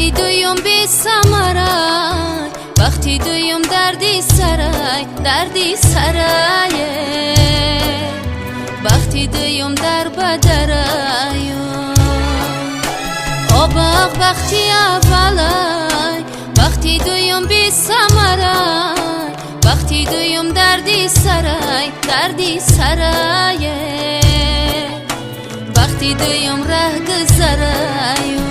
وقتی دویم بی سمرای، وقتی دویم دردی سرای، دردی سرای، وقتی دویم در بدرای آباق وقتی اولای، وقتی دویم بی سمرای، وقتی دویم دردی سرای، دردی سرای، وقتی دویم ره گذرای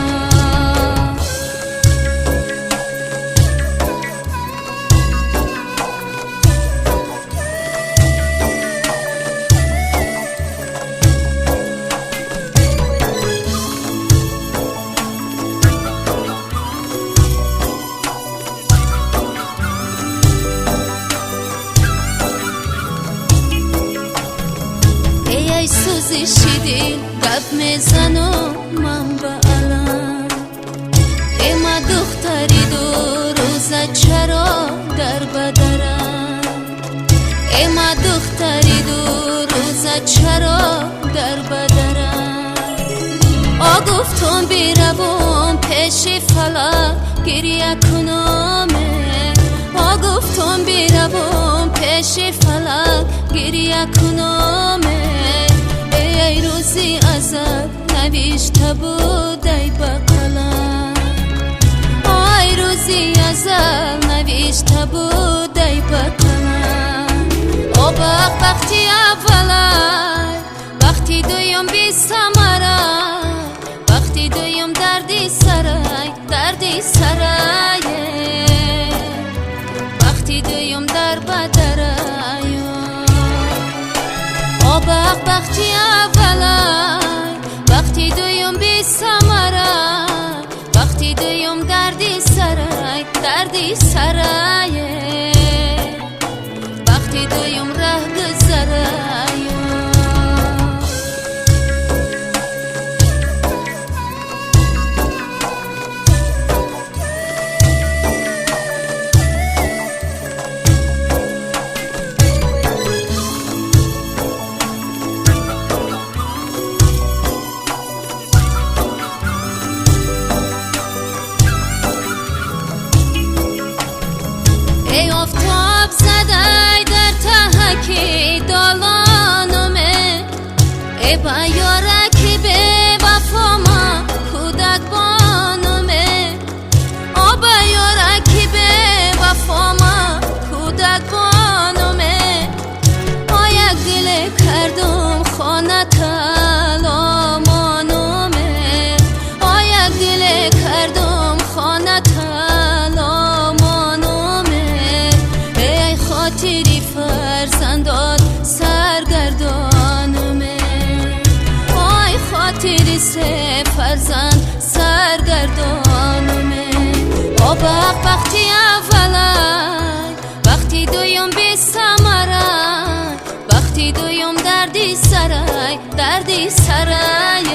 ای سوزشی دل گپ میزنم من به الان، ای ما دختری دو روزه چرا در بدرم، ای ما دختری دو روزه چرا در بدرم. گفتم بیروم پیش فلک گریه کنم، گفتم بیروم پیش فلک گریه کنم. ای روزی ازت نوشته بود ای بقلم، ای روزی ازت نوشته بود ای بقلم. آباق وقتی اولای، وقتی دویم بی سمرای، وقتی دویم دردی سرای، دردی سرای، وقتی دویم در بدرای آباق وقتی اولای، وقتی دویم بی سمرای، وقتی دویم دردی سرای، دردی سرای، وقتی دویم ره گذرای ای آفتاب زده در تهکی دالانمه، ای با یارکی به وفاما کودک بانمه، با یارکی به وفاما کودک بانمه. یک دل کردم خانه تلامانمه، یک دل کردم خانه خاطری فرزندات سرگردانمه، آی خاطری سه فرزند سرگردانمه. آباق وقتی اولای، وقتی دویم بی سمرای، وقتی دویم دردی سرای، دردی سرای،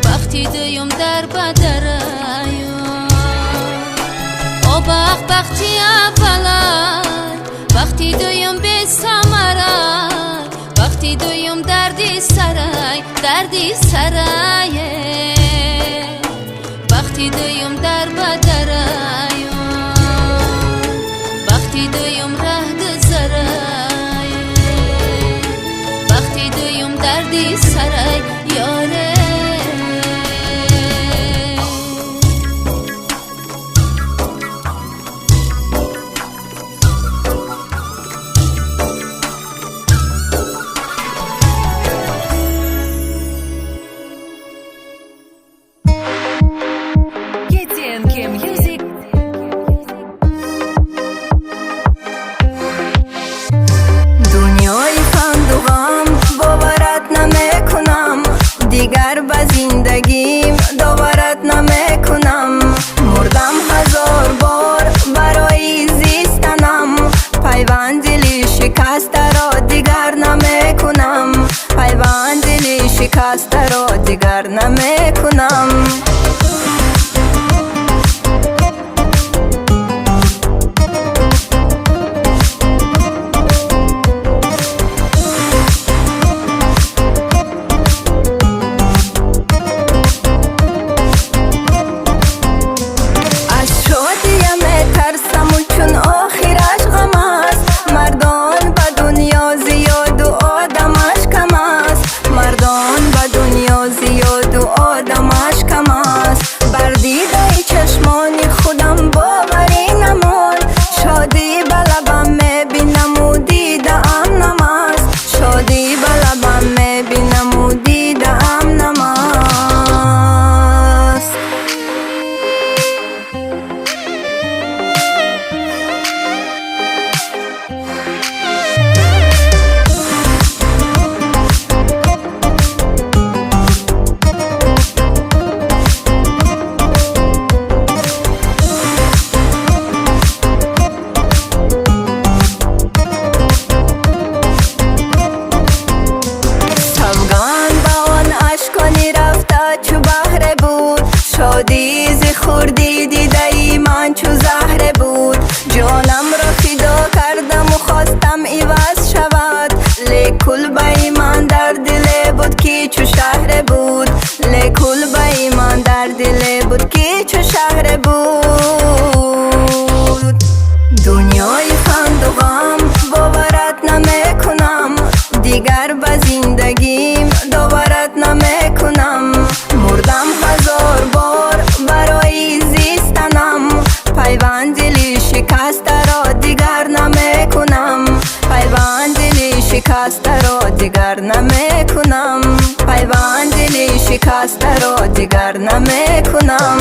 وقتی دویم در بدرای آباق وقتی اولای، وقتی دویم بی سمرای، وقتی دویم دردی سرای، دردی سرای، وقتی دویم در بدرای وقتی دویم ره گذرای، وقتی دویم دردی سرای یاره. دیگر به زندگیم داورت نمیکنم، مردم هزار بار برای زیستنم، پیوند دلی شکسته را دیگر نمیکنم، پیوند دلی شکسته را دیگر نمیکنم. میخوردی دیده من چو زهره بود. جانم را فدا کردم و خواستم عوض شود، لیکل به من در دل بود که چو شهر بود. لیکل به من در دل بود که چو شهر بود. دنیای خند و غم باورت نمیکنم، دیگر به زندگیم داورت نمیکنم. مردم هزار بار برای زیستنم، پیوند دلی شکسته را دیگر نمیکنم. پیوند دلی شکسته را دیگر نمیکنم. پیوند دلی شکسته را دیگر نمیکنم.